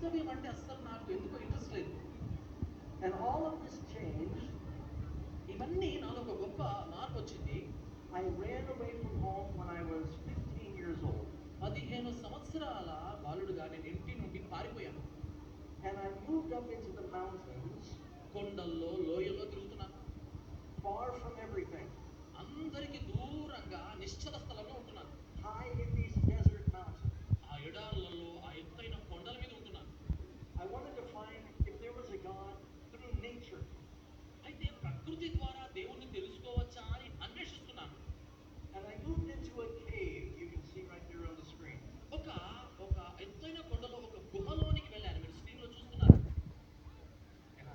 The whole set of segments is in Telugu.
క్రైస్తవ్యం అంటే అస్సలు నాకు ఎందుకో ఇంట్రెస్ట్ లేదు. And all of this changed. ఇవన్నీ నాలో ఒక గొప్ప మార్పు వచ్చింది. I ran away from home when I was 15 years old. 15 సంవత్సరాల బాలుడుగా నేను ఇంటి నుండి పారిపోయాను. And I moved up into the mountains, కొండల్లో లోయల్లో తిరుగుతున్నాను. far from everything, అందరికి దూరంగా నిశ్చల స్థలంలో ఉంటున్నాను. high in these desert mountains. ఆ ఎడారులలో ఆ ఎత్తైన కొండల మీద ఉంటున్నాను. I wanted to find if there was a God through nature. అయితే ప్రకృతి ద్వారా దేవుణ్ణి తెలుసుకోవచ్చా అని అన్వేషిస్తున్నాను. And I moved into a cave, you can see right there on the screen. ఒక ఎత్తైన కొండలో ఒక గుహలోనికి వెళ్ళాను. మీరు స్క్రీన్ లో చూస్తున్నారు. And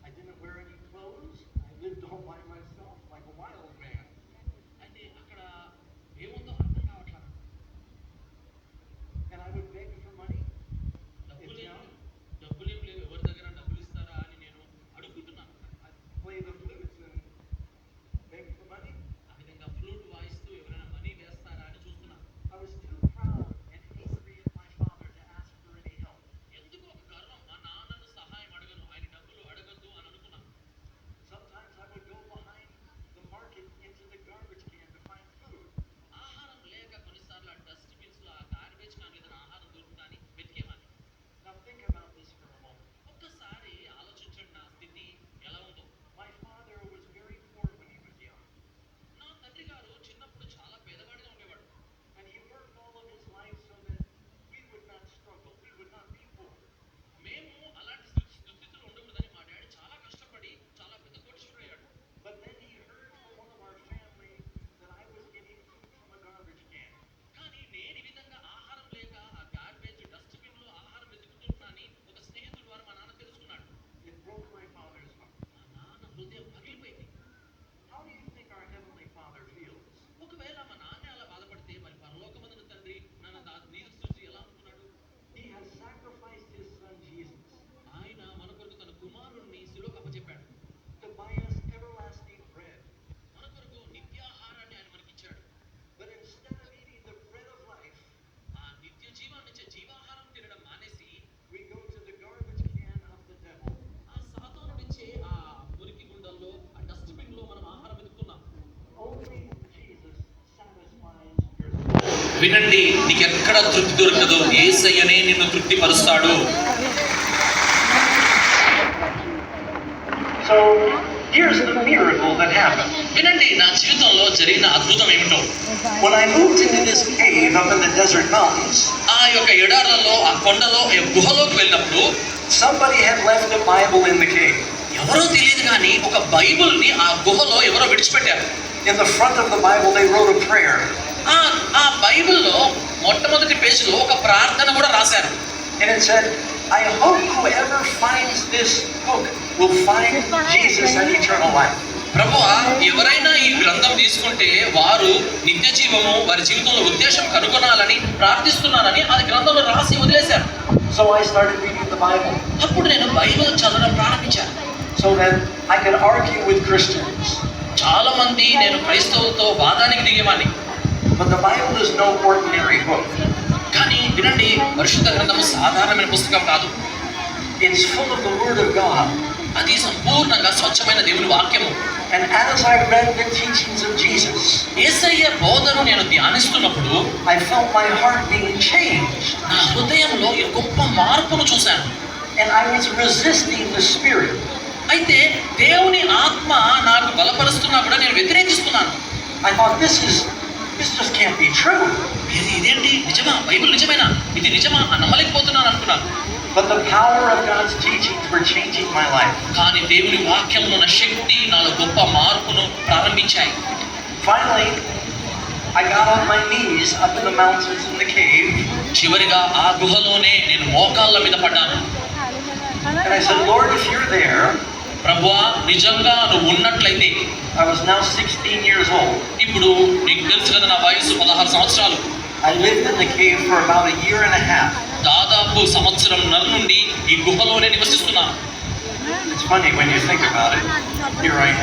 I didn't wear any clothes. I lived all by myself like a wild man. అయితే అక్కడ ఏముందో అర్థం కావట్లేదు. And I would beg for money. డబ్బులు లేవు, ఎవరి దగ్గర డబ్బులు ఇస్తారా అని నేను అడుగుతున్నాను. I'd play the flutes and beg for money. ఆ విధంగా ఫ్లూట్ వాయిస్తూ ఎవరైనా మనీ వేస్తారా అని చూస్తున్నాను. I was too proud and angry at my father to ask for any help. ఎందుకు ఒక గర్వం, మా నాన్నను సహాయం అడగను, ఆయన డబ్బులు అడగద్దు అని అనుకున్నాను. Sometimes I would go behind the market into the garbage can to find food. ఆహారం లేక కొన్నిసార్లు ఆ డస్ట్ బిన్స్ లో ఆ గార్బేజ్ కాన్ ఏదైనా ఆహారం దొరుకుతాని వెతికేవాడిని. Now think about this for a moment. ఒక్కసారి ఆలోచించండి నా స్థితి ఎలా ఉందో. My father was very poor when he was young, నా తండ్రి గారు చిన్నప్పుడు చాలా పేదవాడిగా ఉండేవాడు. and he worked all of his life so that we would not struggle, we would not be poor. మేము అలాంటి దుస్థితిలో ఉండకూడదని మా డాడీ చాలా కష్టపడి చాలా పెద్ద కోటీశ్వరుడు అయ్యాడు. But then he heard from one of our family that I was getting food from a garbage can. కానీ నేను ఈ విధంగా ఆహారం లేక ఆ గార్బేజ్ డస్ట్ బిన్ లో ఆహారం వెతుకుతున్నానని ఒక స్నేహితుడు ద్వారా మా నాన్న తెలుసుకున్నాడు. It broke my father's heart. మా నాన్న హృదయం పగిలిపోయింది. How do you think our Heavenly Father feels? ఒకవేళ మా నాన్న అలా బాధపడితే మరి పరలోకమందున తండ్రి నీరు సృష్టి ఎలా అనుకున్నాడు? He has sacrificed his son Jesus ఆయన మన కొరకు తన కుమారుణ్ణి శిలువకు అప్పచెప్పాడు. to buy us everlasting bread. మన కొరకు నిత్యాహారాన్ని ఆయన మనకిచ్చాడు. But instead of eating the bread of life, ఆ నిత్య జీవాన్ని ఇచ్చే జీవాహారం తినడం మానేసి we go to the garbage can of the devil. ఆ సాతానుడిచ్చే ఆ మురికి గుండల్లో ఆ డస్ట్ బిన్ లో మనం ఆహారం వెతుకుతున్నాం. Only Jesus satisfies your soul. వినండి, నీకు ఎక్కడ తృప్తి దొరకదు, యేసయ్యనే నిన్ను తృప్తి పరుస్తాడు. So here's the miracle that happened. వినండి, నా జీవితంలో జరిగిన అద్భుతం ఏమిటో. When I moved into this cave up in the desert mountains, ఆ యొక్క ఎడార్లలో ఆ కొండలో గుహలోకి వెళ్ళినప్పుడు somebody had left a Bible in the cave. ఎవరో తెలియదు కానీ ఒక బైబిల్ ని ఆ గుహలో ఎవరో విడిచిపెట్టారు. In the front of the Bible, they wrote a prayer. ఆ బైబిల్లో మొట్టమొదటి పేజీలో ఒక ప్రార్థన కూడా రాశారు. And it said, I hope whoever finds this book will find Jesus and eternal life. ప్రభువా, ఎవరైనా ఈ గ్రంథం తీసుకుంటే వారు నిత్య జీవము, వారి జీవితంలో ఉద్దేశం కనుగొనాలని ప్రార్థిస్తున్నానని అది గ్రంథంలో రాసి వదిలేశారు. So I started reading the Bible అప్పుడు నేను బైబిల్ చదవడం ప్రారంభించాను. so that I could argue with Christians. చాలా మంది నేను క్రైస్తవులతో వాదానికి దిగేవాడిని. But the Bible is no ordinary book. కానీ వినండి, పరిశుద్ధ గ్రంథము సాధారణమైన పుస్తకం కాదు. It's full of the Word of God. అది సంపూర్ణంగా స్వచ్ఛమైన దేవుని వాక్యము. And as I read the teachings of Jesus, యేసయ్య బోధను నేను ధ్యానిస్తున్నప్పుడు I felt my heart being changed. నా హృదయంలో ఈ గొప్ప మార్పును చూశాను. And I was resisting the Spirit. అయితే దేవుని ఆత్మ నాకు బలపరుస్తున్నా కూడా నేను వ్యతిరేకిస్తున్నాను. I thought, this just can't be true. ఇదేంటి, నిజమా? బైబిల్ నిజమేనా? ఇది నిజమా? నమ్మలేకపోతున్నాను అనుకున్నాను. But the power of God's teachings were changing my life. కానీ దేవుని వాక్యంలో ఉన్న శక్తి నాలో గొప్ప మార్పును ప్రారంభించాయి. Finally, I got on my knees up in the mountains in the cave. చివరిగా ఆ గుహలోనే నేను మోకాళ్ళ మీద పడ్డాను. And I said, Lord, if you're there, ప్రభువా, నిజంగా నువ్వు ఉన్నట్లయితే. I was now 16 years old. ఇప్పుడు నీకు తెలుసు కదా, నా వయసు 16 సంవత్సరాలు. I lived in the cave for about a year and a half. దాదాపు సంవత్సరంన్నర నుండి ఈ గుహలోనే నివసిస్తున్నాను. It's funny when you think about it. Here I am